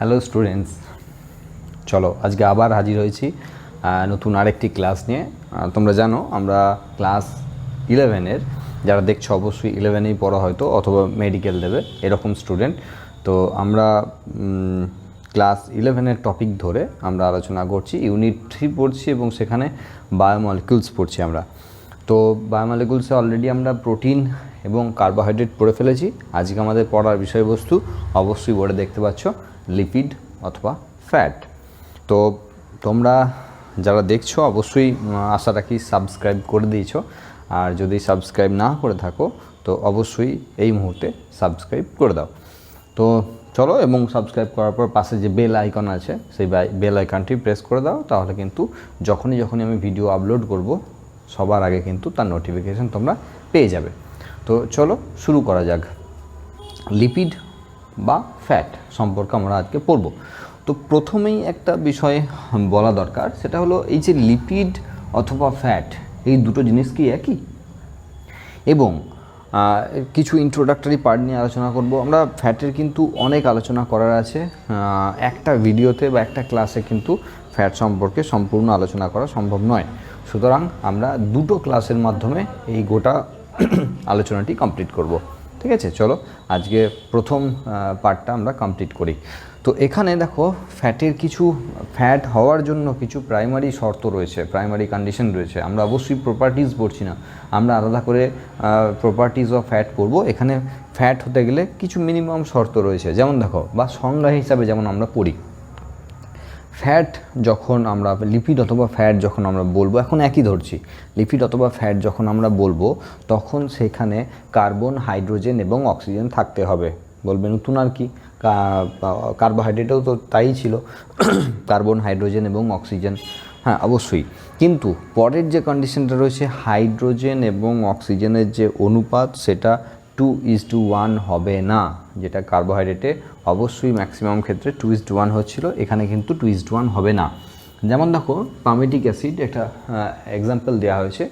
Hello students, চলো আজকে আবার হাজির হয়েছি নতুন আরেকটি ক্লাস নিয়ে। তোমরা জানো আমরা ক্লাস 11-এর, যারা দেখছো অবশ্যই 11-এই পড়া হয়তো অথবা মেডিকেল দেবে এরকম স্টুডেন্ট। তো আমরা ক্লাস 11-এর টপিক ধরে আমরা আলোচনা করছি, ইউনিট 3 পড়ছি এবং সেখানে বায়োমলিকুলস পড়ছি আমরা। তো বায়োমলিকুলসে অলরেডি আমরা প্রোটিন এবং কার্বোহাইড্রেট পড়ে ফেলেছি। আজকে আমাদের পড়ার বিষয়বস্তু অবশ্যই বোর্ডে দেখতে পাচ্ছ, লিপিড অথবা ফ্যাট। তো তোমরা যারা দেখছো অবশ্যই আশা রাখি সাবস্ক্রাইব করে দিয়েছো, আর যদি সাবস্ক্রাইব না করে থাকো তো অবশ্যই এই মুহূর্তে সাবস্ক্রাইব করে দাও। তো চলো, এবং সাবস্ক্রাইব করার পর পাশে যে বেল আইকন আছে সেই বেল আইকনটি প্রেস করে দাও, তাহলে কিন্তু যখনই আমি ভিডিও আপলোড করব সবার আগে কিন্তু তার নোটিফিকেশান তোমরা পেয়ে যাবে। তো চলো শুরু করা যাক। লিপিড বা ফ্যাট সম্পর্কে আমরা আজকে পড়ব। তো প্রথমেই একটা বিষয় বলা দরকার, সেটা হলো এই যে লিপিড অথবা ফ্যাট, এই দুটো জিনিস কি একই? এবং কিছু ইন্ট্রোডাক্টরি পার্ট নিয়ে আলোচনা করব আমরা। ফ্যাটের কিন্তু অনেক আলোচনা করার আছে, একটা ভিডিওতে বা একটা ক্লাসে কিন্তু ফ্যাট সম্পর্কে সম্পূর্ণ আলোচনা করা সম্ভব নয়। সুতরাং আমরা দুটো ক্লাসের মাধ্যমে এই গোটা আলোচনাটি কমপ্লিট করব। ঠিক আছে, চলো আজকে প্রথম পার্টটা আমরা কমপ্লিট করি। তো এখানে দেখো, ফ্যাট হওয়ার জন্য কিছু প্রাইমারি শর্ত রয়েছে, প্রাইমারি কন্ডিশন রয়েছে। আমরা অবশ্যই প্রপার্টিজ পড়ছি না, আমরা আলাদা করে প্রপার্টিজ অফ ফ্যাট পড়ব। এখানে ফ্যাট হতে গেলে কিছু মিনিমাম শর্ত রয়েছে, যেমন দেখো বা সংজ্ঞা হিসাবে যেমন আমরা পড়ি, ফ্যাট যখন আমরা লিপিড অথবা ফ্যাট যখন আমরা বলবো, এখন একই ধরছি, লিপিড অথবা ফ্যাট যখন আমরা বলবো তখন সেখানে কার্বন, হাইড্রোজেন এবং অক্সিজেন থাকতে হবে। বলবে নতুন আর কি, কার্বোহাইড্রেটও তো তাই ছিল, কার্বন, হাইড্রোজেন এবং অক্সিজেন। হ্যাঁ অবশ্যই, কিন্তু পরের যে কন্ডিশনটা রয়েছে, হাইড্রোজেন এবং অক্সিজেনের যে অনুপাত সেটা 2:1 হবে না, যেটা কার্বোহাইড্রেটে অবশ্যই ম্যাক্সিমাম ক্ষেত্রে 2:1 হচ্ছিল, এখানে কিন্তু 2:1 হবে না। যেমন দেখো, পামেটিক অ্যাসিড একটা এক্সাম্পল দেওয়া হয়েছে,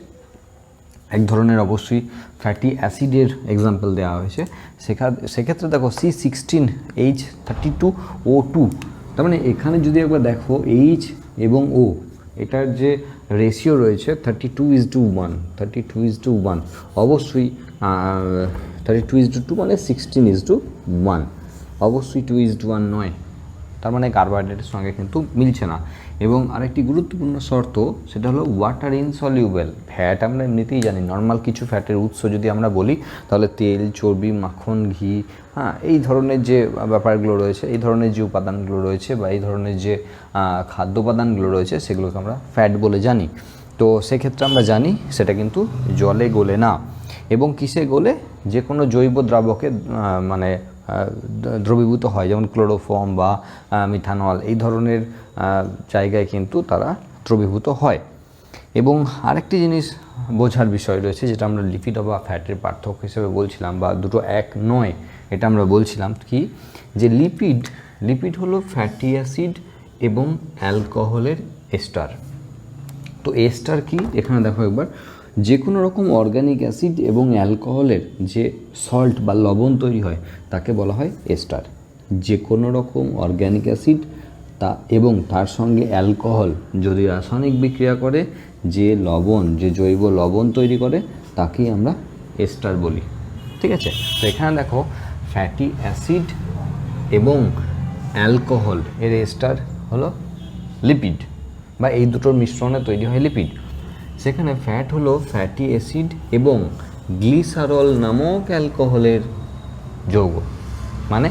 এক ধরনের অবশ্যই ফ্যাটি অ্যাসিডের এক্সাম্পল দেওয়া হয়েছে। সেক্ষেত্রে দেখো C16H32O2, তার মানে এখানে যদি একবার দেখো H এবং O, এটার যে রেশিও রয়েছে 32:1, অবশ্যই 32:2 মানে 16:1, অবশ্যই 2:1 নয়, তার মানে কার্বোহাইড্রেটের সঙ্গে কিন্তু মিলছে না। এবং আরেকটি গুরুত্বপূর্ণ শর্ত, সেটা হলো ওয়াটার ইনসলিউবেল। ফ্যাট আমরা এমনিতেই জানি, নর্মাল কিছু ফ্যাটের উৎস যদি আমরা বলি তাহলে তেল, চর্বি, মাখন, ঘি, হ্যাঁ এই ধরনের যে ব্যাপারগুলো রয়েছে, এই ধরনের যে উপাদানগুলো রয়েছে বা এই ধরনের যে খাদ্য উপাদানগুলো রয়েছে সেগুলোকে আমরা ফ্যাট বলে জানি। তো সেক্ষেত্রে আমরা জানি সেটা কিন্তু জলে গলে না, এবং কিসে গলে? যে কোনো জৈব দ্রাবকে মানে দ্রবীভূত হয়, যেমন ক্লোরোফর্ম বা মিথানল, এই ধরনের জায়গায় কিন্তু তারা দ্রবীভূত হয়। এবং আরেকটি জিনিস বোঝার বিষয় রয়েছে, যেটা আমরা লিপিড বা ফ্যাটের পার্থক্য হিসেবে বলছিলাম, বা দুটো এক নয় এটা আমরা বলছিলাম কি, যে লিপিড হলো ফ্যাটি অ্যাসিড এবং অ্যালকোহলের এস্টার। তো এস্টার কি, এখানে দেখো একবার, যে কোনো রকম অর্গানিক অ্যাসিড এবং অ্যালকোহলের যে সল্ট বা লবণ তৈরি হয় তাকে বলা হয় এস্টার। যে কোনো রকম অর্গানিক অ্যাসিড এবং তার সঙ্গে অ্যালকোহল যদি রাসায়নিক বিক্রিয়া করে যে লবণ, যে জৈব লবণ তৈরি করে তাকেই আমরা এস্টার বলি। ঠিক আছে, তো এখানে দেখো ফ্যাটি অ্যাসিড এবং অ্যালকোহল এর এস্টার হলো লিপিড, বা এই দুটোর মিশ্রণে তৈরি হয় লিপিড। সেখানে ফ্যাট হলো ফ্যাটি অ্যাসিড এবং গ্লিসারল নামক অ্যালকোহলের যৌগ। মানে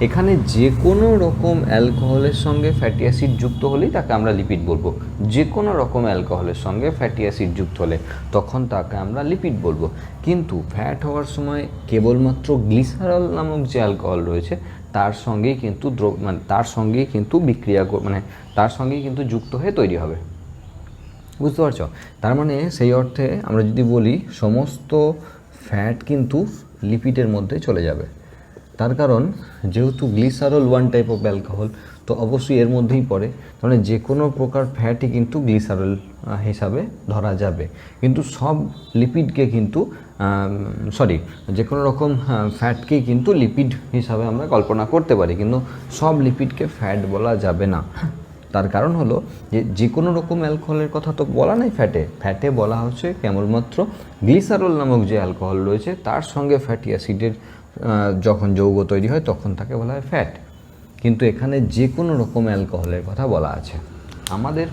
এখানে যে কোনো রকম অ্যালকোহলের সঙ্গে ফ্যাটি অ্যাসিড যুক্ত হলেই তাকে আমরা লিপিড বলবো। যে কোনো রকম অ্যালকোহলের সঙ্গে ফ্যাটি অ্যাসিড যুক্ত হলে তখন তাকে আমরা লিপিড বলবো। কিন্তু ফ্যাট হওয়ার সময় কেবলমাত্র গ্লিসারল নামক যে অ্যালকোহল রয়েছে তার সঙ্গেই কিন্তু তার সঙ্গেই কিন্তু যুক্ত হয়ে তৈরি হবে। বুঝতে পারছো? তার মানে সেই অর্থে আমরা যদি বলি সমস্ত ফ্যাট কিন্তু লিপিডের মধ্যে চলে যাবে। তার কারণ যেহেতু glycerol one type of alcohol, তো অবশ্যই এর মধ্যেই পড়ে, মানে যে কোনো প্রকার ফ্যাটই কিন্তু গ্লিসারল হিসাবে ধরা যাবে। কিন্তু সব লিপিডকে কিন্তু যে কোনো রকম ফ্যাটকেই কিন্তু লিপিড হিসাবে আমরা কল্পনা করতে পারি, কিন্তু সব লিপিডকে ফ্যাট বলা যাবে না। তার কারণ হলো যে কোনো রকম অ্যালকোহলের কথা তো বলা নেই ফ্যাটে বলা হচ্ছে কেবলমাত্র গ্লিসারল নামক যে অ্যালকোহল রয়েছে তার সঙ্গে ফ্যাটি অ্যাসিডের যখন যৌগ তৈরি হয় তখন তাকে বলা হয় ফ্যাট। কিন্তু এখানে যে কোনো রকম অ্যালকোহলের কথা বলা আছে। আমাদের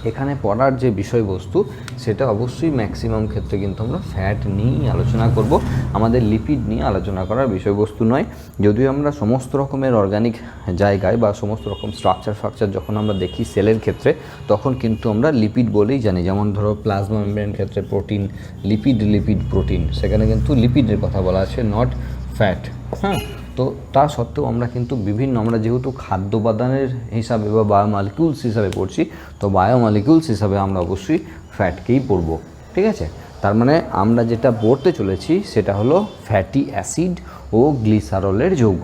এখানে পড়ার যে বিষয়বস্তু সেটা অবশ্যই ম্যাক্সিমাম ক্ষেত্রে কিন্তু আমরা ফ্যাট নিয়েই আলোচনা করব, আমাদের লিপিড নিয়ে আলোচনা করার বিষয়বস্তু নয়। যদিও আমরা সমস্ত রকমের অর্গানিক জায়গায় বা সমস্ত রকম স্ট্রাকচার যখন আমরা দেখি সেলের ক্ষেত্রে তখন কিন্তু আমরা লিপিড বলেই জানি। যেমন ধরো প্লাজমা মেমব্রেনের ক্ষেত্রে প্রোটিন, লিপিড প্রোটিন, সেখানে কিন্তু লিপিডের কথা বলা আছে, নট ফ্যাট। হ্যাঁ, তো তা সত্ত্বেও আমরা কিন্তু আমরা যেহেতু খাদ্য উপাদানের হিসাবে বা বায়োমলিকিউলস হিসাবে পড়ছি, তো বায়োমলিকিউলস হিসাবে আমরা অবশ্যই ফ্যাটকেই পড়ব। ঠিক আছে, তার মানে আমরা যেটা পড়তে চলেছি সেটা হলো ফ্যাটি অ্যাসিড ও গ্লিসারলের যৌগ।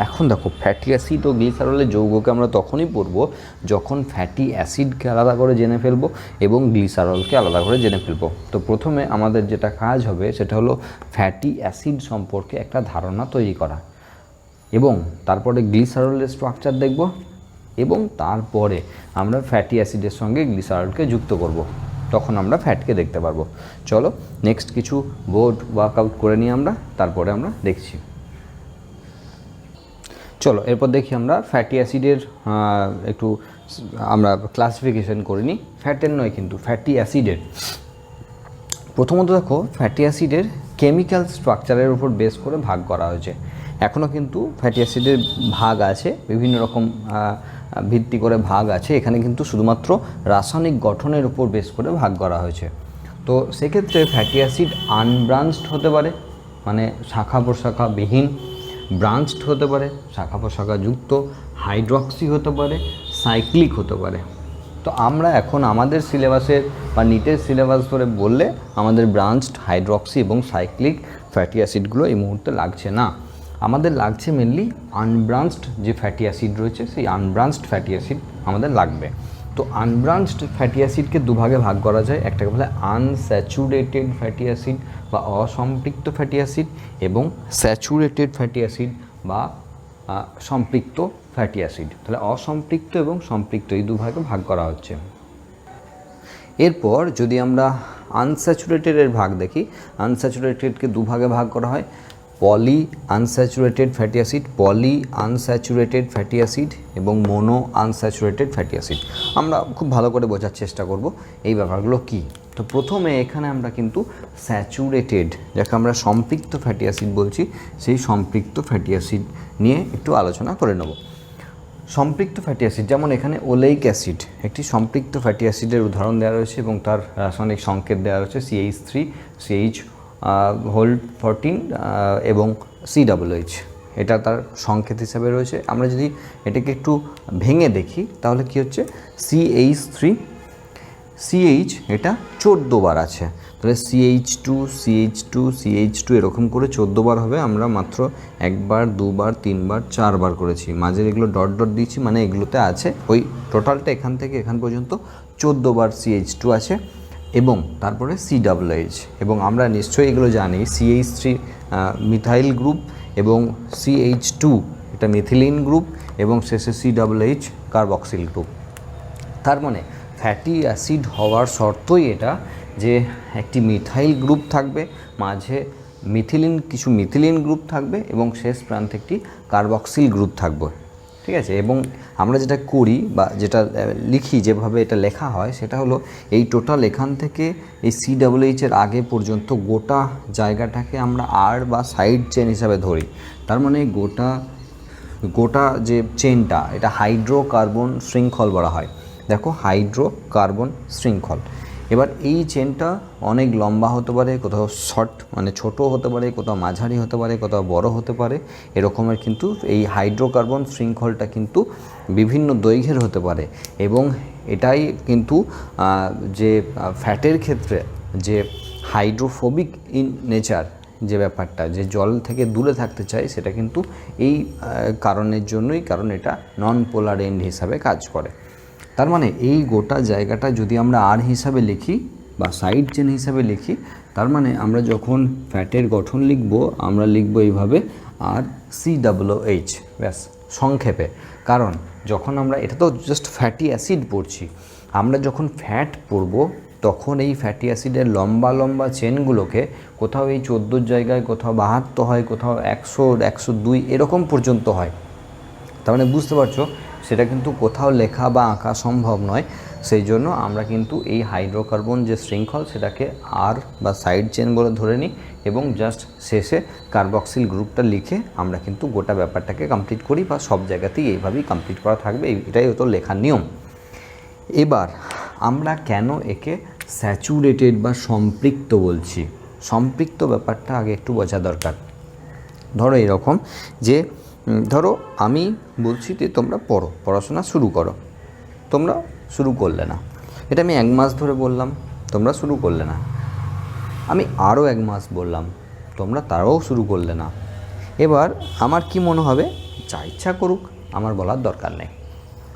এখন দেখো, ফ্যাটি অ্যাসিড ও গ্লিসারলের যৌগকে আমরা তখনই পড়ব যখন ফ্যাটি অ্যাসিডকে আলাদা করে জেনে ফেলবো এবং গ্লিসারলকে আলাদা করে জেনে ফেলবো। তো প্রথমে আমাদের যেটা কাজ হবে সেটা হলো ফ্যাটি অ্যাসিড সম্পর্কে একটা ধারণা তৈরি করা, এবং তারপরে গ্লিসারলের স্ট্রাকচার দেখব, এবং তারপরে আমরা ফ্যাটি অ্যাসিডের সঙ্গে গ্লিসারলকে যুক্ত করব, তখন আমরা ফ্যাটকে দেখতে পারবো। চলো নেক্সট কিছু বোর্ড ওয়ার্কআউট করে নিই আমরা, তারপরে আমরা দেখছি। চলো এরপর দেখি আমরা ফ্যাটি অ্যাসিডের একটু আমরা ক্লাসিফিকেশন করে নিই, ফ্যাটের নয় কিন্তু ফ্যাটি অ্যাসিডের। প্রথমত দেখো, ফ্যাটি অ্যাসিডের কেমিক্যাল স্ট্রাকচারের উপর বেস করে ভাগ করা হয়েছে। এখনও কিন্তু ফ্যাটি অ্যাসিডের ভাগ আছে, বিভিন্ন রকম ভিত্তি করে ভাগ আছে, এখানে কিন্তু শুধুমাত্র রাসায়নিক গঠনের উপর বেস করে ভাগ করা হয়েছে। তো সেক্ষেত্রে ফ্যাটি অ্যাসিড আনব্রাঞ্চড হতে পারে, মানে শাখা প্রশাখা বিহীন, ব্রাঞ্চড হতে পারে, শাখা প্রশাখা যুক্ত, হাইড্রক্সি হতে পারে, সাইক্লিক হতে পারে। তো আমরা এখন আমাদের সিলেবাসের বা নিটের সিলেবাস ধরে বললে আমাদের ব্রাঞ্চড, হাইড্রক্সি এবং সাইক্লিক ফ্যাটি অ্যাসিডগুলো এই মুহূর্তে লাগছে না, আমাদের লাগছে মেনলি আনব্রাঞ্চড যে ফ্যাটি অ্যাসিড রয়েছে, সেই আনব্রাঞ্চড ফ্যাটি অ্যাসিড আমাদের লাগবে। তো আনব্রাঞ্চড ফ্যাটি অ্যাসিডকে দুভাগে ভাগ করা যায়, একটাকে বলে আনস্যাচুরেটেড ফ্যাটি অ্যাসিড বা অসম্পৃক্ত ফ্যাটি অ্যাসিড, এবং স্যাচুরেটেড ফ্যাটি অ্যাসিড বা সম্পৃক্ত ফ্যাটি অ্যাসিড। তাহলে অসম্পৃক্ত এবং সম্পৃক্ত এই দুভাগে ভাগ করা হচ্ছে। এরপর যদি আমরা আনস্যাচুরেটেডের ভাগ দেখি, আনস্যাচুরেটেডকে দুভাগে ভাগ করা হয়, poly unsaturated fatty acid, poly unsaturated fatty acid এবং মোনো আনস্যাচুরেটেড ফ্যাটি অ্যাসিড। আমরা খুব ভালো করে বোঝার চেষ্টা করব এই ব্যাপারগুলো কী। তো প্রথমে এখানে আমরা কিন্তু স্যাচুরেটেড, যাকে আমরা সম্পৃক্ত ফ্যাটি অ্যাসিড বলছি, সেই সম্পৃক্ত ফ্যাটি অ্যাসিড নিয়ে একটু আলোচনা করে নেব। সম্পৃক্ত ফ্যাটি অ্যাসিড, যেমন এখানে ওলেইক অ্যাসিড একটি সম্পৃক্ত ফ্যাটি অ্যাসিডের উদাহরণ দেওয়া রয়েছে এবং তার রাসায়নিক সংকেত দেওয়া রয়েছে CH3, CH14 এবং COOH, এটা তার সংকেত হিসাবে রয়েছে। আমরা যদি এটাকে একটু ভেঙে দেখি তাহলে কি হচ্ছে, CH এটা 14 বার আছে, তাহলে CH2 এরকম করে 14 বার হবে। আমরা মাত্র একবার, দুবার, তিনবার, 4 বার করেছি, মাঝের এগুলো ডট ডট দিচ্ছি, মানে এগুলোতে আছে ওই টোটালটা এখান থেকে এখান পর্যন্ত 14 বার CH2 আছে, এবং তারপরে COOH, এবং আমরা নিশ্চয়ই এগুলো জানি, CH3 মিথাইল গ্রুপ এবং CH2 এটা মিথিলিন গ্রুপ এবং শেষে COOH কার্বক্সিল গ্রুপ। তার মানে ফ্যাটি অ্যাসিড হওয়ার শর্তই এটা যে একটি মিথাইল গ্রুপ থাকবে, মাঝে কিছু মিথিলিন গ্রুপ থাকবে এবং শেষ প্রান্তে একটি কার্বক্সিল গ্রুপ থাকবে। ঠিক আছে, এবং আমরা যেটা করি বা যেটা লিখি, যেভাবে এটা লেখা হয় সেটা হলো এই টোটাল এখান থেকে এই COOH এর আগে পর্যন্ত গোটা জায়গাটাকে আমরা আর বা সাইড চেন হিসাবে ধরি। তার মানে গোটা যে চেনটা, এটা হাইড্রোকার্বন শৃঙ্খল বলা হয়। দেখো, হাইড্রোকার্বন শৃঙ্খল। এবার এই চেনটা অনেক লম্বা হতে পারে, কোথাও শর্ট মানে ছোট হতে পারে, কোথাও মাঝারি হতে পারে, কোথাও বড় হতে পারে, এরকমের কিন্তু এই হাইড্রোকার্বন শৃঙ্খলটা কিন্তু বিভিন্ন দৈর্ঘ্যের হতে পারে। এবং এটাই কিন্তু যে ফ্যাটের ক্ষেত্রে যে হাইড্রোফোবিক ইন নেচার, যে ব্যাপারটা, যে জল থেকে দূরে থাকতে চাই, সেটা কিন্তু এই কারণের জন্যই, কারণ এটা নন পোলার এন্ড হিসাবে কাজ করে। তার মানে এই গোটা জায়গাটা যদি আমরা আর হিসাবে লিখি বা সাইড চেন হিসাবে লিখি, তার মানে আমরা যখন ফ্যাটের গঠন লিখব আমরা লিখব এইভাবে RCOOH, ব্যাস সংক্ষেপে। কারণ যখন আমরা, এটা তো জাস্ট ফ্যাটি অ্যাসিড পড়ছি, আমরা যখন ফ্যাট পড়ব তখন এই ফ্যাটি অ্যাসিডের লম্বা লম্বা চেনগুলোকে কোথাও এই 14 জায়গায়, কোথাও 72 হয়, কোথাও 100, 102 এরকম পর্যন্ত হয়। তার মানে বুঝতে পারছো সেটা কিন্তু কোথাও লেখা বা আঁকা সম্ভব নয়। সেই জন্য আমরা কিন্তু এই হাইড্রোকার্বন যে শৃঙ্খল সেটাকে আর বা সাইড চেন বলে ধরে নিই এবং জাস্ট শেষে কার্বক্সিল গ্রুপটা লিখে আমরা কিন্তু গোটা ব্যাপারটাকে কমপ্লিট করি, বা সব জায়গাতেই এইভাবেই কমপ্লিট করা থাকবে, এটাই হতো লেখার নিয়ম। এবার আমরা কেন একে স্যাচুরেটেড বা সম্পৃক্ত বলছি? সম্পৃক্ত ব্যাপারটা আগে একটু বোঝা দরকার। ধরো এরকম যে, ধরো আমি বলছি যে তোমরা পড়াশোনা শুরু করো, তোমরা শুরু করলে না। এটা আমি 1 মাস ধরে বললাম, তোমরা শুরু করলে না। আমি আরও 1 মাস বললাম, তোমরা তারাও শুরু করলে না। এবার আমার কি মনে হবে, যা ইচ্ছা করুক, আমার বলার দরকার নেই।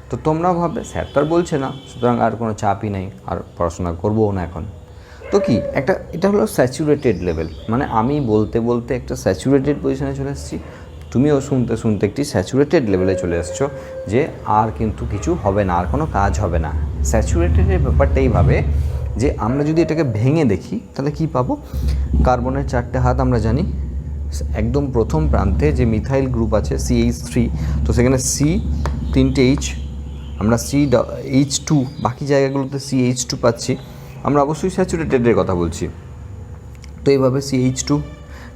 তো তোমরা ভাববে স্যার তো আর বলছে না, সুতরাং আর কোনো চাপই নেই, আর পড়াশোনা করবো না এখন। তো কি একটা, এটা হলো স্যাচুরেটেড লেভেল, মানে আমি বলতে বলতে একটা স্যাচুরেটেড পজিশনে চলে এসেছি, তুমিও শুনতে শুনতে একটি স্যাচুরেটেড লেভেলে চলে এসছো, যে আর কিন্তু কিছু হবে না, আর কোনো কাজ হবে না। স্যাচুরেটেডের ব্যাপারটা এইভাবে যে আমরা যদি এটাকে ভেঙে দেখি তাহলে কি পাবো, কার্বনের 4টে হাত আমরা জানি, একদম প্রথম প্রান্তে যে মিথাইল গ্রুপ আছে CH3, তো সেখানে C 3টে H, আমরা CH2, বাকি জায়গাগুলোতে CH2 পাচ্ছি, আমরা অবশ্যই স্যাচুরেটেডের কথা বলছি। তো এইভাবে CH2,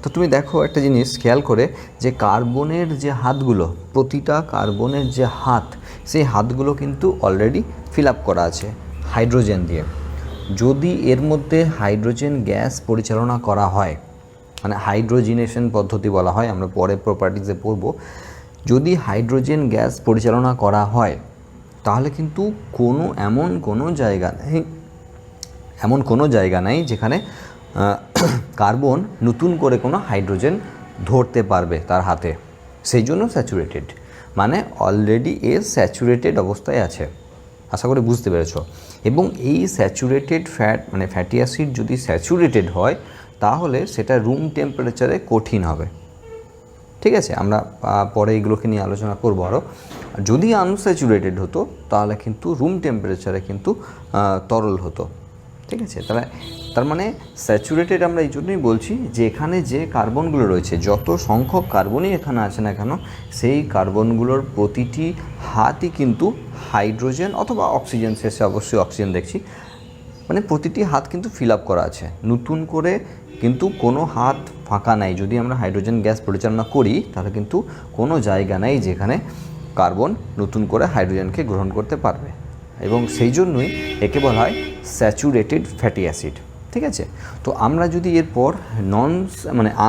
তো তুমি দেখো একটা জিনিস খেয়াল করে যে কার্বনের যে হাতগুলো, প্রতিটা কার্বনের যে হাত, সেই হাতগুলো কিন্তু অলরেডি ফিল আপ করা আছে হাইড্রোজেন দিয়ে। যদি এর মধ্যে হাইড্রোজেন গ্যাস পরিচালনা করা হয়, মানে হাইড্রোজিনেশন পদ্ধতি বলা হয়, আমরা পরে প্রপার্টিজে পড়ব, যদি হাইড্রোজেন গ্যাস পরিচালনা করা হয় তাহলে কিন্তু এমন কোনো জায়গা নেই যেখানে কার্বন নতুন করে কোনো হাইড্রোজেন ধরতে পারবে তার হাতে। সেই জন্য স্যাচুরেটেড, মানে অলরেডি স্যাচুরেটেড অবস্থায় আছে। আশা করি বুঝতে পেরেছো। এবং এই স্যাচুরেটেড ফ্যাট, মানে ফ্যাটি অ্যাসিড যদি স্যাচুরেটেড হয় তাহলে সেটা রুম টেম্পারেচারে কঠিন হবে। ঠিক আছে, আমরা পরে এইগুলোকে নিয়ে আলোচনা করবো আরও। যদি আনস্যাচুরেটেড হতো তাহলে কিন্তু রুম টেম্পারেচারে কিন্তু তরল হতো। ঠিক আছে, তার মানে স্যাচুরেটেড আমরা এই জন্যই বলছি যে এখানে যে কার্বনগুলো রয়েছে, যত সংখ্যক কার্বনই এখানে আছে না কেন, সেই কার্বনগুলোর প্রতিটি হাতই কিন্তু হাইড্রোজেন অথবা অক্সিজেন, শেষে অবশ্যই অক্সিজেন দেখছি, মানে প্রতিটি হাত কিন্তু ফিল আপ করা আছে, নতুন করে কিন্তু কোনো হাত ফাঁকা নাই। যদি আমরা হাইড্রোজেন গ্যাস পরিচালনা করি তাহলে কিন্তু কোনো জায়গা নেই যেখানে কার্বন নতুন করে হাইড্রোজেনকে গ্রহণ করতে পারবে, এবং সেই জন্যই একে বলা হয় স্যাচুরেটেড ফ্যাটি অ্যাসিড। ঠিক আছে, তো আমরা যদি এরপর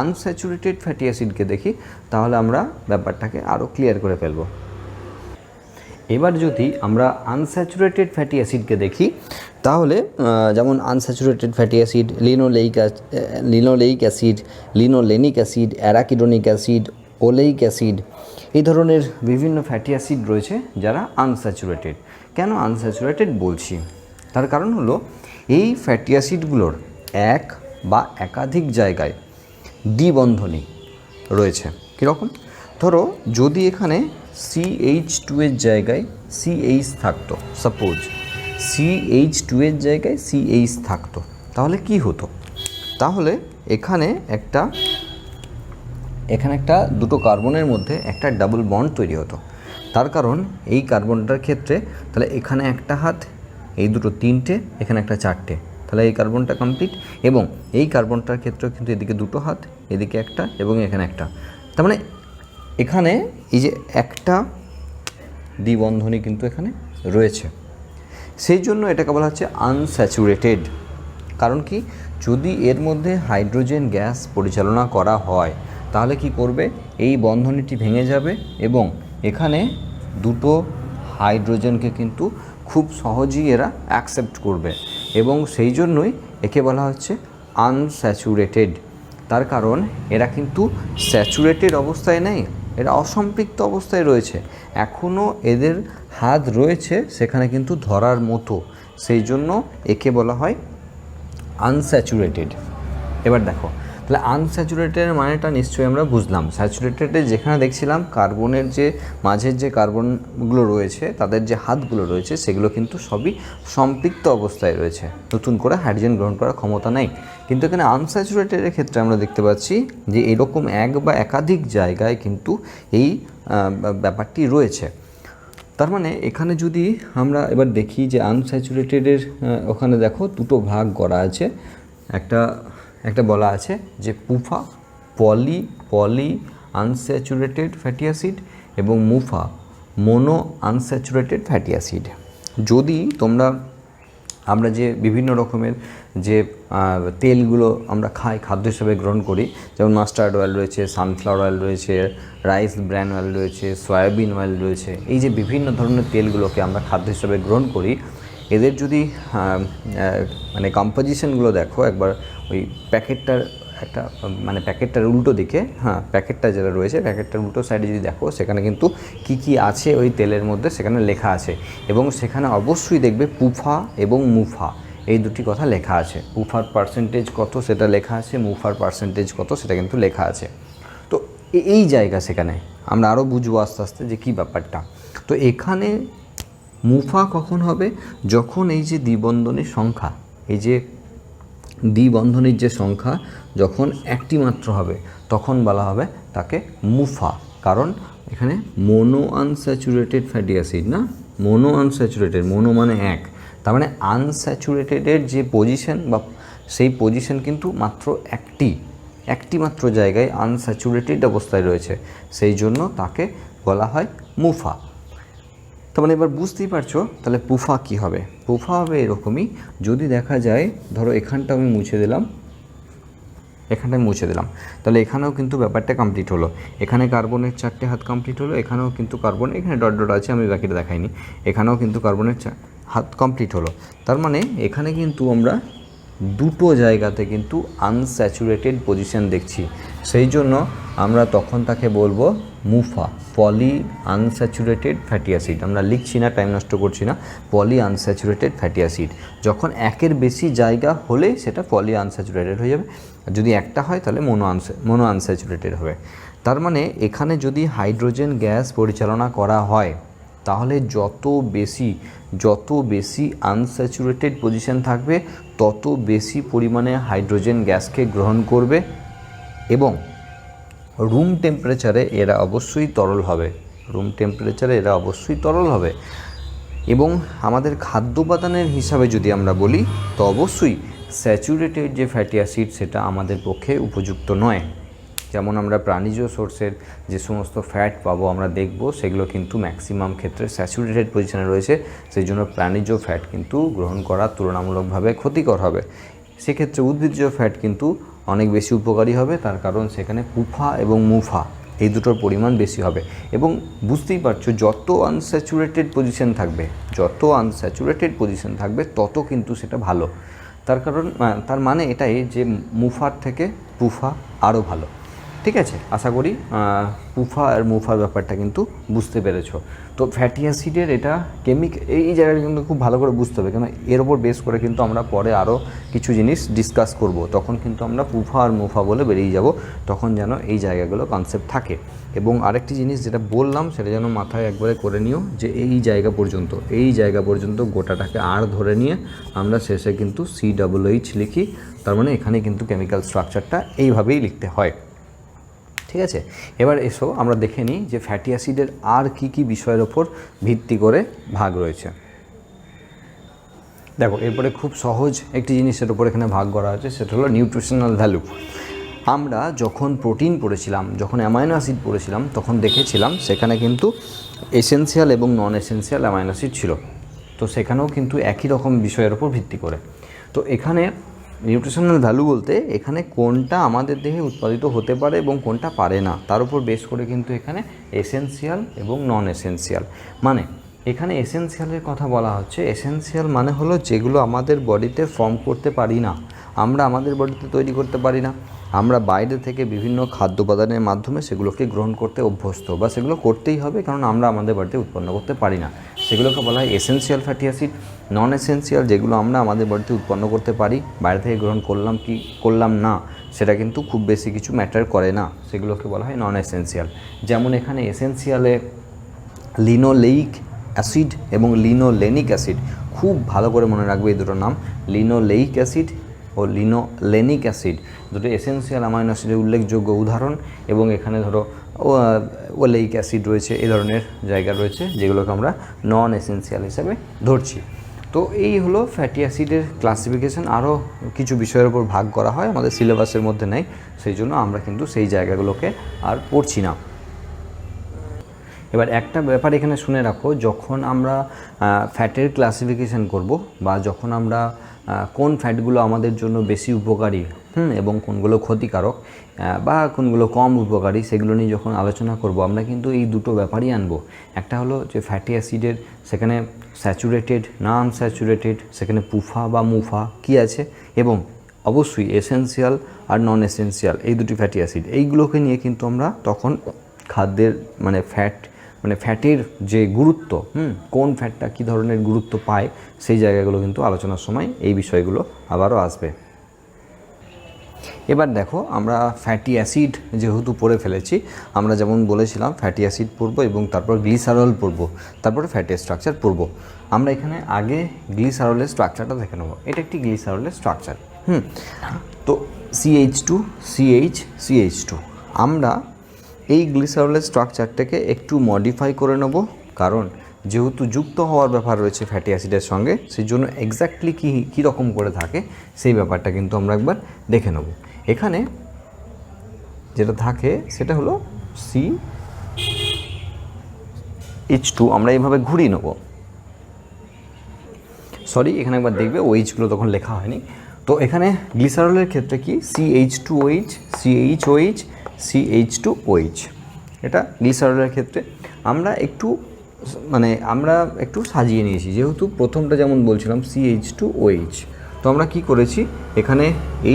আনস্যাচুরেটেড ফ্যাটি অ্যাসিডকে দেখি তাহলে আমরা ব্যাপারটাকে আরও ক্লিয়ার করে ফেলব। এবার যদি আমরা আনস্যাচুরেটেড ফ্যাটি অ্যাসিডকে দেখি তাহলে যেমন unsaturated fatty acid linoleic acid, linolenic acid, arachidonic acid, oleic acid, এই ধরনের বিভিন্ন ফ্যাটি অ্যাসিড রয়েছে যারা আনস্যাচুরেটেড। কেন আনস্যাচুরেটেড বলছি, তার কারণ হলো এই ফ্যাটি অ্যাসিডগুলোর এক বা একাধিক জায়গায় দ্বিবন্ধনী রয়েছে। কীরকম, ধরো যদি এখানে CH2 এর জায়গায় CH থাকতো, সাপোজ CH2 এর জায়গায় CH থাকতো, তাহলে কি হতো, তাহলে এখানে একটা দুটো কার্বনের মধ্যে একটা ডাবল বন্ড তৈরি হতো। তার কারণ এই কার্বনটার ক্ষেত্রে তাহলে এখানে একটা হাত, এই দুটো 3টে, এখানে একটা 4টে, তাহলে এই কার্বনটা কমপ্লিট। এবং এই কার্বনটার ক্ষেত্রেও কিন্তু এদিকে দুটো হাত, এদিকে একটা এবং এখানে একটা, তার মানে এখানে এই যে একটা দ্বিবন্ধনী কিন্তু এখানে রয়েছে। সেই জন্য এটাকে বলা হচ্ছে আনস্যাচুরেটেড। কারণ কি, যদি এর মধ্যে হাইড্রোজেন গ্যাস পরিচালনা করা হয় তাহলে কি করবে, এই বন্ধনীটি ভেঙে যাবে এবং এখানে দুটো হাইড্রোজেনকে কিন্তু খুব সহজেই এরা অ্যাকসেপ্ট করবে, এবং সেই জন্যই একে বলা হচ্ছে আনস্যাচুরেটেড। তার কারণ এরা কিন্তু স্যাচুরেটেড অবস্থায় নেই, এরা অসম্পৃক্ত অবস্থায় রয়েছে, এখনও এদের হাত রয়েছে সেখানে কিন্তু ধরার মতো, সেই জন্য একে বলা হয় আনস্যাচুরেটেড। এবার দেখো, তাহলে আনস্যাচুরেটেড মানেটা নিশ্চয়ই আমরা বুঝলাম। স্যাচুরেটেডে যেখানে দেখছিলাম কার্বনের যে মাঝের যে কার্বনগুলো রয়েছে, তাদের যে হাতগুলো রয়েছে, সেগুলো কিন্তু সবই সম্পৃক্ত অবস্থায় রয়েছে, নতুন করে হাইড্রোজেন গ্রহণ করার ক্ষমতা নেই। কিন্তু এখানে আনস্যাচুরেটেডের ক্ষেত্রে আমরা দেখতে পাচ্ছি যে এরকম এক বা একাধিক জায়গায় কিন্তু এই ব্যাপারটি রয়েছে। তার মানে এখানে যদি আমরা এবার দেখি যে আনস্যাচুরেটেডের ওখানে দেখো দুটো ভাগ করা আছে, একটা বলা আছে যে PUFA poly unsaturated fatty acid এবং MUFA mono unsaturated fatty acid. যদি আমরা যে বিভিন্ন রকমের যে তেলগুলো আমরা খাই, খাদ্য হিসেবে গ্রহণ করি, যেমন মাস্টার্ড অয়েল রয়েছে, সানফ্লাওয়ার অয়েল রয়েছে, রাইস ব্র্যান অয়েল রয়েছে, সয়াবিন অয়েল রয়েছে, এই যে বিভিন্ন ধরনের তেলগুলোকে আমরা খাদ্য হিসেবে গ্রহণ করি, এদের যদি মানে কম্পোজিশনগুলো দেখো একবার, ওই প্যাকেটটার প্যাকেটটার উল্টো দিকে, প্যাকেটটা যেটা রয়েছে প্যাকেটটার উল্টো সাইডে যদি দেখো, সেখানে কিন্তু কি আছে ওই তেলের মধ্যে সেখানে লেখা আছে, এবং সেখানে অবশ্যই দেখবে পুফা এবং মুফা এই দুটি কথা লেখা আছে। পুফার পার্সেন্টেজ কত সেটা লেখা আছে, মুফার পার্সেন্টেজ কত সেটা কিন্তু লেখা আছে। তো এই জায়গা সেখানে আমরা আরও বুঝবো আস্তে আস্তে যে কী ব্যাপারটা। তো এখানে মুফা কখন হবে? যখন এই যে দ্বিবন্ধনীর সংখ্যা, এই যে দ্বিবন্ধনীর যে সংখ্যা যখন একটি মাত্র হবে, তখন বলা হবে তাকে মুফা। কারণ এখানে মোনো আনস্যাচুরেটেড ফ্যাটি অ্যাসিড, না মোনো আনস্যাচুরেটেড, মোনো মানে এক, তার মানে আনস্যাচুরেটেডের যে পজিশন বা সেই পজিশন কিন্তু মাত্র একটি মাত্র জায়গায় আনস্যাচুরেটেড অবস্থায় রয়েছে, সেই জন্য তাকে বলা হয় মুফা। তার মানে এবার বুঝতেই পারছো তাহলে পুফা কি হবে। পুফা হবে এরকমই, যদি দেখা যায় ধরো এখানটা আমি মুছে দিলাম, তাহলে এখানেও কিন্তু ব্যাপারটা কমপ্লিট হলো, এখানে কার্বনের 4টে হাত কমপ্লিট হলো, এখানেও কিন্তু কার্বন, এখানে ডট ডট আছে আমি বাকিটা দেখাইনি, এখানেও কিন্তু কার্বনের হাত কমপ্লিট হলো। তার মানে এখানে কিন্তু আমরা দুটো জায়গাতে কিন্তু আনস্যাচুরেটেড পজিশন দেখছি, সেই জন্য আমরা তখন তাকে বলবো মুফা, পলি আনস্যাচুরেটেড ফ্যাটি অ্যাসিড। আমরা লিখছি না, টাইম নষ্ট করছি না, পলি আনস্যাচুরেটেড ফ্যাটি অ্যাসিড। যখন একের বেশি জায়গা হলে সেটা পলি আনস্যাচুরেটেড হয়ে যাবে, আর যদি একটা হয় তাহলে মোনো আনস্যাচুরেটেড হবে। তার মানে এখানে যদি হাইড্রোজেন গ্যাস পরিচালনা করা হয়, তাহলে যত বেশি আনস্যাচুরেটেড পজিশন থাকবে, তত বেশি পরিমাণে হাইড্রোজেন গ্যাসকে গ্রহণ করবে, এবং রুম টেম্পারেচারে এরা অবশ্যই তরল হবে। এবং আমাদের খাদ্য উপাদানের হিসাবে যদি আমরা বলি, তো অবশ্যই স্যাচুরেটেড যে ফ্যাটি অ্যাসিড সেটা আমাদের পক্ষে উপযুক্ত নয়। যেমন আমরা প্রাণীজ সোর্সের যে সমস্ত ফ্যাট পাবো আমরা দেখব, সেগুলো কিন্তু ম্যাক্সিমাম ক্ষেত্রে স্যাচুরেটেড পজিশনে রয়েছে, সেই জন্য প্রাণীজ ফ্যাট কিন্তু গ্রহণ করা তুলনামূলকভাবে ক্ষতিকর হবে। সেক্ষেত্রে উদ্ভিজ্জ ফ্যাট কিন্তু অনেক বেশি উপকারী হবে, তার কারণ সেখানে পুফা এবং মুফা এই দুটোর পরিমাণ বেশি হবে। এবং বুঝতেই পারছো, যত আনস্যাচুরেটেড পজিশন থাকবে তত কিন্তু সেটা ভালো। তার মানে এটাই যে মুফার থেকে পুফা আরও ভালো। ঠিক আছে, আশা করি পুফা আর মুফার ব্যাপারটা কিন্তু বুঝতে পেরেছো। তো ফ্যাটি অ্যাসিডের এটা এই জায়গাটা কিন্তু খুব ভালো করে বুঝতে হবে, কেন এর ওপর বেস করে কিন্তু আমরা পরে আরও কিছু জিনিস ডিসকাস করব, তখন কিন্তু আমরা পুফা আর মুফা বলে বেরিয়ে যাব, তখন যেন এই জায়গাগুলো কনসেপ্ট থাকে। এবং আরেকটি জিনিস যেটা বললাম সেটা যেন মাথায় একবারে করে নিও, যে এই জায়গা পর্যন্ত গোটাটাকে আর ধরে নিয়ে আমরা শেষে কিন্তু COOH লিখি, তার মানে এখানে কিন্তু কেমিক্যাল স্ট্রাকচারটা এইভাবেই লিখতে হয়। ঠিক আছে, এবার এসো আমরা দেখে নিই যে ফ্যাটি অ্যাসিডের আর কি বিষয়ের ওপর ভিত্তি করে ভাগ রয়েছে। দেখো, এরপরে খুব সহজ একটি জিনিসের ওপর এখানে ভাগ করা হয়েছে, সেটা হলো নিউট্রিশনাল ভ্যালু। আমরা যখন প্রোটিন পড়েছিলাম, যখন অ্যামাইনো অ্যাসিড পড়েছিলাম, তখন দেখেছিলাম সেখানে কিন্তু এসেনশিয়াল এবং নন এসেনশিয়াল অ্যামাইনো অ্যাসিড ছিল। তো সেখানেও কিন্তু একই রকম বিষয়ের ওপর ভিত্তি করে। তো এখানে নিউট্রিশনাল ভ্যালু বলতে এখানে কোনটা আমাদের দেহে উৎপাদিত হতে পারে এবং কোনটা পারে না, তার উপর বেস করে কিন্তু এখানে এসেনশিয়াল এবং নন এসেনশিয়াল। মানে এখানে এসেনশিয়ালের কথা বলা হচ্ছে, এসেনশিয়াল মানে হলো যেগুলো আমাদের বডিতে ফর্ম করতে পারি না, আমরা আমাদের বডিতে তৈরি করতে পারি না, আমরা বাইরে থেকে বিভিন্ন খাদ্য উপাদানের মাধ্যমে সেগুলোকে গ্রহণ করতে অভ্যস্ত, বা সেগুলো করতেই হবে কারণ আমরা আমাদের বডিতে উৎপন্ন করতে পারি না। সেগুলোকে বলা হয় এসেনশিয়াল ফ্যাটি অ্যাসিড। নন এসেনশিয়াল যেগুলো আমরা আমাদের বডিতে উৎপন্ন করতে পারি, বাইরে থেকে গ্রহণ করলাম কি করলাম না সেটা কিন্তু খুব বেশি কিছু ম্যাটার করে না, সেগুলোকে বলা হয় নন এসেনশিয়াল। যেমন এখানে এসেনশিয়ালে লিনোলেইক অ্যাসিড এবং লিনোলেনিক অ্যাসিড, খুব ভালো করে মনে রাখবে এই দুটো নাম, লিনোলেইক অ্যাসিড ও লিনোলেনিক অ্যাসিড, দুটো এসেনশিয়াল অ্যামাইনো অ্যাসিডের উল্লেখযোগ্য উদাহরণ। এবং এখানে ধরো ওলেইক অ্যাসিড রয়েছে, এই ধরনের জায়গা রয়েছে যেগুলোকে আমরা নন এসেনশিয়াল হিসেবে ধরছি। তো এই হলো ফ্যাটি অ্যাসিডের ক্লাসিফিকেশন। আরও কিছু বিষয়ের উপর ভাগ করা হয়, আমাদের সিলেবাসের মধ্যে নেই, সেই জন্য আমরা কিন্তু সেই জায়গাগুলোকে আর পড়ছি না। এবার একটা ব্যাপার এখানে শুনে রাখো, যখন আমরা ফ্যাটের ক্লাসিফিকেশন করব, বা যখন আমরা কোন ফ্যাটগুলো আমাদের জন্য বেশি উপকারী এবং কোনগুলো ক্ষতিকারক বা কোনগুলো কম উপকারী, সেগুলো নিয়ে যখন আলোচনা করব, আমরা কিন্তু এই দুটো ব্যাপারই আনবো। একটা হলো যে ফ্যাটি অ্যাসিডের সেখানে স্যাচুরেটেড না আনস্যাচুরেটেড, সেখানে পুফা বা মুফা কী আছে, এবং অবশ্যই এসেনশিয়াল আর নন এসেনশিয়াল এই দুটি ফ্যাটি অ্যাসিড, এইগুলোকে নিয়ে কিন্তু আমরা তখন খাদ্যের ফ্যাটের যে গুরুত্ব, কোন ফ্যাটটা কী ধরনের গুরুত্ব পায়, সেই জায়গাগুলো কিন্তু আলোচনার সময় এই বিষয়গুলো আবারও আসবে। এবার দেখো, আমরা ফ্যাটি অ্যাসিড যেহেতু পড়ে ফেলেছি, আমরা যেমন বলেছিলাম ফ্যাটি অ্যাসিড পড়ব এবং তারপর গ্লিসারল পড়ব, তারপরে ফ্যাটি স্ট্রাকচার পড়ব। আমরা এখানে আগে গ্লিসারলের স্ট্রাকচারটা দেখে নেব। এটা একটি গ্লিসারলের স্ট্রাকচার। তো CH2 আমরা এই গ্লিসারলের স্ট্রাকচারটাকে একটু মডিফাই করে নেব, কারণ যেহেতু যুক্ত হওয়ার ব্যাপার রয়েছে ফ্যাটি অ্যাসিডের সঙ্গে, সেই জন্য এক্স্যাক্টলি কী রকম করে থাকে সেই ব্যাপারটা কিন্তু আমরা একবার দেখে নেব। এখানে যেটা থাকে সেটা হলো CH2, আমরা এইভাবে ঘুরিয়ে নেব। সরি, এখানে একবার দেখবে ওইচগুলো তখন লেখা হয়নি। তো এখানে গ্লিসারলের ক্ষেত্রে কি CH2OH, CHOH, CH2OH, এটা গ্লিসারলের ক্ষেত্রে আমরা একটু সাজিয়ে নিয়েছি। যেহেতু প্রথমটা যেমন বলছিলাম CH2OH, তো আমরা কি করেছি, এখানে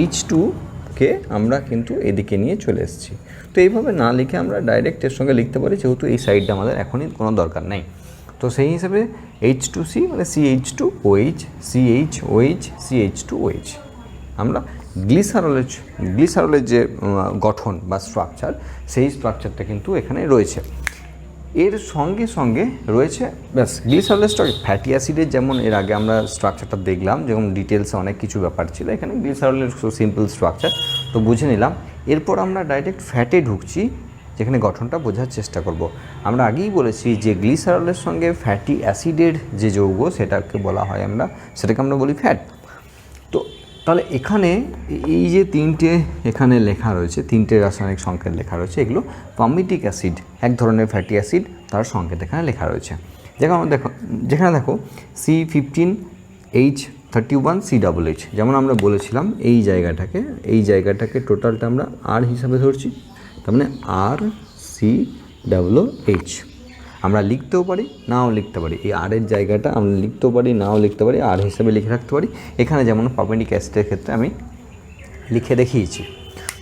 H2কে আমরা কিন্তু এদিকে নিয়ে চলে এসেছি। তো এইভাবে না লিখে আমরা ডাইরেক্ট এর সঙ্গে লিখতে পারি, যেহেতু এই সাইডটা আমাদের এখনই কোনো দরকার নেই। তো সেই হিসেবে H2C মানে CH2OH, CHOH, CH2OH, আমরা গ্লিসারলের যে গঠন বা স্ট্রাকচার, সেই স্ট্রাকচারটা কিন্তু এখানে রয়েছে। এর সঙ্গে সঙ্গে রয়েছে ব্যাস গ্লিসারলের স্ট্রাকচার। ফ্যাটি অ্যাসিডের যেমন এর আগে আমরা স্ট্রাকচারটা দেখলাম, যেমন ডিটেলসে অনেক কিছু ব্যাপার ছিল, এখানে গ্লিসারলের সিম্পল স্ট্রাকচার তো বুঝে নিলাম। এরপর আমরা ডাইরেক্ট ফ্যাটে ঢুকছি, যেখানে গঠনটা বোঝার চেষ্টা করব। আমরা আগেই বলেছি যে গ্লিসারলের সঙ্গে ফ্যাটি অ্যাসিডের যে যৌগ সেটাকে আমরা বলি ফ্যাট। তো তাহলে এখানে এই যে তিনটে এখানে লেখা রয়েছে, তিনটে রাসায়নিক সংকেত লেখা রয়েছে, এগুলো পামিটিক অ্যাসিড, এক ধরনের ফ্যাটি অ্যাসিড, তার সংকেত এখানে লেখা রয়েছে। যেখানে দেখো C15H31CHH, যেমন আমরা বলেছিলাম এই জায়গাটাকে টোটালটা আমরা আর হিসাবে ধরছি, তার মানে RCHH। আমরা লিখতেও পারি নাও লিখতে পারি, এই আরের জায়গাটা আমরা লিখতেও পারি নাও লিখতে পারি, আর হিসাবে লিখে রাখতে পারি। এখানে যেমন পামিটিক অ্যাসিডের ক্ষেত্রে আমি লিখে দেখিয়েছি।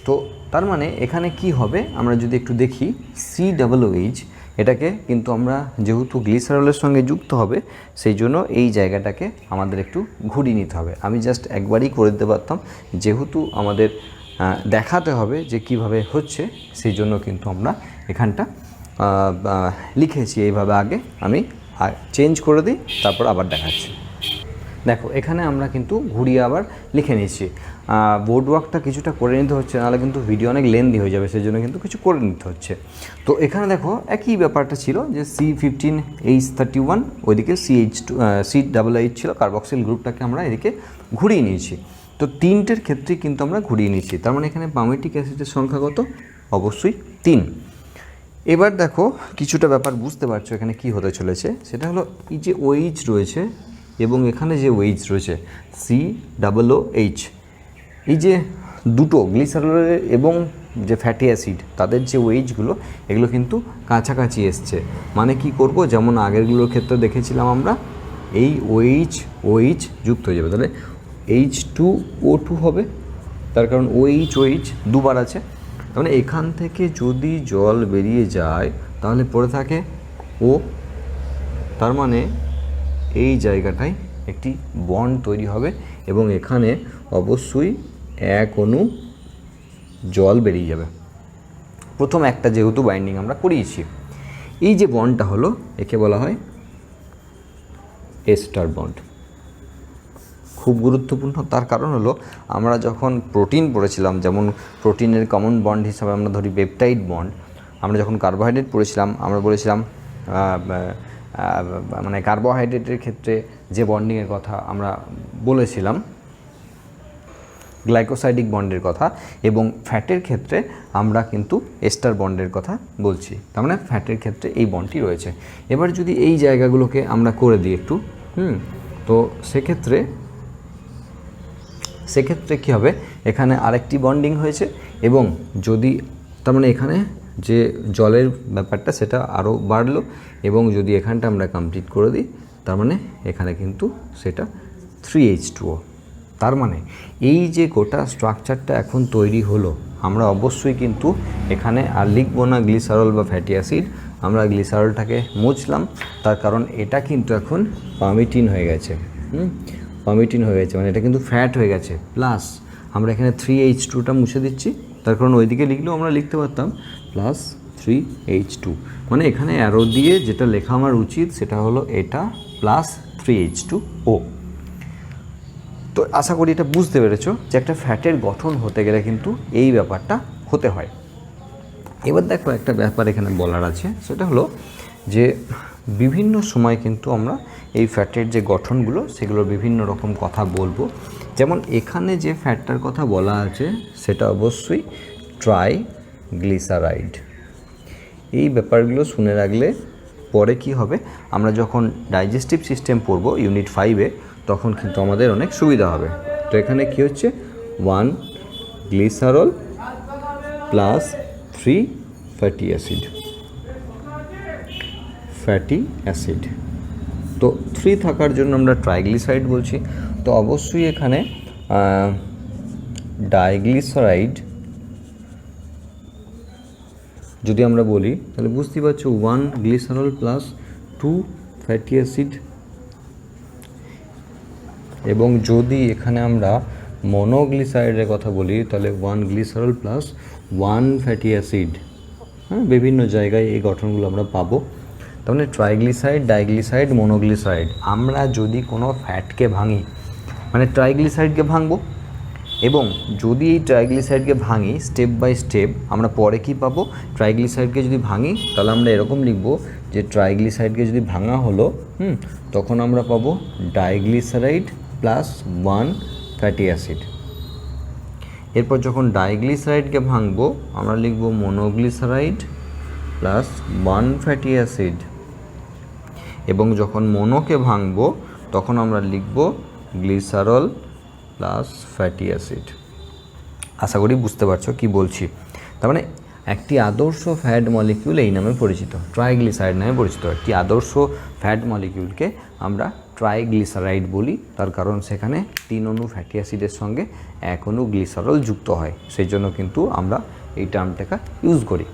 তো তার মানে এখানে কি হবে, আমরা যদি একটু দেখি COOH, এটাকে কিন্তু আমরা যেহেতু গ্লিসারলের সঙ্গে যুক্ত হবে, সেই জন্য এই জায়গাটাকে আমাদের একটু ঘুরিয়ে নিতে হবে। আমি জাস্ট একবারই করে দিতে পারতাম, যেহেতু আমাদের দেখাতে হবে যে কিভাবে হচ্ছে, সেই জন্য কিন্তু আমরা এখানটা লিখেছি এইভাবে। আগে আমি চেঞ্জ করে দিই, তারপর আবার দেখাচ্ছি। দেখো এখানে আমরা কিন্তু ঘুরিয়ে আবার লিখে নিচ্ছি। বোর্ড ওয়ার্কটা কিছুটা করে নিতে হচ্ছে, নাহলে কিন্তু ভিডিও অনেক লেন্দি হয়ে যাবে, সেই জন্য কিন্তু কিছু করে নিতে হচ্ছে। তো এখানে দেখো একই ব্যাপারটা ছিল যে C15H31, ওইদিকে CHH ছিল, কার্বক্সিল গ্রুপটাকে আমরা এদিকে ঘুরিয়ে নিয়েছি। তো তিনটের ক্ষেত্রেই কিন্তু আমরা ঘুরিয়ে নিচ্ছি, তার মানে এখানে পামিটিক অ্যাসিডের সংখ্যা কত, অবশ্যই 3। এবার দেখো কিছুটা ব্যাপার বুঝতে পারছো এখানে কি হতে চলেছে, সেটা হলো এই যে OH রয়েছে এবং এখানে যে OH রয়েছে COOH, এই যে দুটো গ্লিসারলের এবং যে ফ্যাটি অ্যাসিড তাদের যে OHগুলো, এগুলো কিন্তু কাছাকাছি এসছে। মানে কি করব, যেমন আগেরগুলোর ক্ষেত্রে দেখেছিলাম আমরা, এই OH যুক্ত হয়ে যাবে। তাহলে H2O2 হবে, তার কারণ OH দুবার আছে। তার মানে এখান থেকে যদি জল বেরিয়ে যায় তাহলে পড়ে থাকে O, তার মানে এই জায়গাটায় একটি বন্ড তৈরি হবে এবং এখানে অবশ্যই এক অণু জল বেরিয়ে যাবে। প্রথম একটা যেহেতু বাইন্ডিং আমরা করিয়েছি, এই যে বন্ডটা হলো একে বলা হয় এস্টার বন্ড। খুব গুরুত্বপূর্ণ, তার কারণ হলো আমরা যখন প্রোটিন পড়েছিলাম, যেমন প্রোটিনের কমন বন্ড হিসাবে আমরা ধরি পেপটাইড বন্ড। আমরা যখন কার্বোহাইড্রেট পড়েছিলাম আমরা বলেছিলাম মানে কার্বোহাইড্রেটের ক্ষেত্রে যে বন্ডিংয়ের কথা আমরা বলেছিলাম গ্লাইকোসাইডিক বন্ডের কথা, এবং ফ্যাটের ক্ষেত্রে আমরা কিন্তু এস্টার বন্ডের কথা বলছি। তার মানে ফ্যাটের ক্ষেত্রে এই বন্ডটি রয়েছে। এবার যদি এই জায়গাগুলোকে আমরা করে দিই একটু, তো সেক্ষেত্রে কী হবে, এখানে আরেকটি বন্ডিং হয়েছে এবং যদি তার মানে এখানে যে জলের ব্যাপারটা সেটা আরও বাড়লো, এবং যদি এখানটা আমরা কমপ্লিট করে দিই তার মানে এখানে কিন্তু সেটা 3H2O। তার মানে এই যে গোটা স্ট্রাকচারটা এখন তৈরি হলো, আমরা অবশ্যই কিন্তু এখানে আর লিখবো না গ্লিসারল বা ফ্যাটি অ্যাসিড, আমরা গ্লিসারলটাকে মুছলাম, তার কারণ এটা কিন্তু এখন পামিটিন হয়ে গেছে। পামিটিন হয়ে গেছে মানে এটা কিন্তু ফ্যাট হয়ে গেছে। প্লাস আমরা এখানে 3H2টা মুছে দিচ্ছি, তার কারণ ওইদিকে লিখলেও আমরা লিখতে পারতাম প্লাস 3H2, মানে এখানে অ্যারো দিয়ে যেটা লেখা আমার উচিত সেটা হলো এটা প্লাস 3H2O। তো আশা করি এটা বুঝতে পেরেছো যে একটা ফ্যাটের গঠন হতে গেলে কিন্তু এই ব্যাপারটা হতে হয়। এবার দেখো একটা ব্যাপার এখানে বলার আছে, সেটা হলো যে বিভিন্ন সময় কিন্তু আমরা এই ফ্যাটের যে গঠনগুলো সেগুলোর বিভিন্ন রকম কথা বলবো। যেমন এখানে যে ফ্যাটটার কথা বলা আছে সেটা অবশ্যই ট্রাইগ্লিসারাইড। এই ব্যাপারগুলো শুনে রাখলে পরে কি হবে, আমরা যখন ডাইজেস্টিভ সিস্টেম পড়বো ইউনিট 5-এ তখন কিন্তু আমাদের অনেক সুবিধা হবে। তো এখানে কি হচ্ছে 1 গ্লিসারল প্লাস 3 ফ্যাটি অ্যাসিড। তো 3 থাকার জন্য আমরা ট্রাইগ্লিসারাইড বলছি। তো অবশ্যই এখানে ডাইগ্লিসারাইড যদি আমরা বলি তাহলে বুঝতেই পারছো 1 গ্লিসারল প্লাস 2 ফ্যাটি অ্যাসিড, এবং যদি এখানে আমরা মনোগ্লিসারাইডের কথা বলি তাহলে 1 গ্লিসারল প্লাস 1 ফ্যাটি অ্যাসিড। বিভিন্ন জায়গায় এই গঠনগুলো আমরা পাবো। তার মানে ট্রাইগ্লিসারাইড, ডাইগ্লিসারাইড, মনোগ্লিসারাইড। আমরা যদি কোনো ফ্যাটকে ভাঙি মানে ট্রাইগ্লিসারাইডকে ভাঙবো, এবং যদি এই ট্রাইগ্লিসারাইডকে ভাঙি স্টেপ বাই স্টেপ আমরা পরে কি পাবো, ট্রাইগ্লিসারাইডকে যদি ভাঙি তাহলে আমরা এরকম লিখবো যে ট্রাইগ্লিসারাইডকে যদি ভাঙা হলো তখন আমরা পাবো ডাইগ্লিসারাইড প্লাস 1 ফ্যাটি অ্যাসিড। এরপর যখন ডাইগ্লিসারাইডকে ভাঙবো আমরা লিখবো মনোগ্লিসারাইড প্লাস 1 ফ্যাটি অ্যাসিড, এবং যখন মনোকে ভাঙবো তখন আমরা লিখবো গ্লিসারল প্লাস ফ্যাটি অ্যাসিড। আশা করি বুঝতে পারছো কি বলছি। তার মানে একটি আদর্শ ফ্যাট মলিকিউল এই নামে পরিচিত, ট্রাইগ্লিসারাইড নামে পরিচিত। একটি আদর্শ ফ্যাট মলিকিউলকে আমরা ট্রাইগ্লিসারাইড বলি, তার কারণ সেখানে 3 অণু ফ্যাটি অ্যাসিডের সঙ্গে 1 অণু গ্লিসারল যুক্ত হয়, সেই জন্য কিন্তু আমরা এই টার্মটাকে ইউজ করি।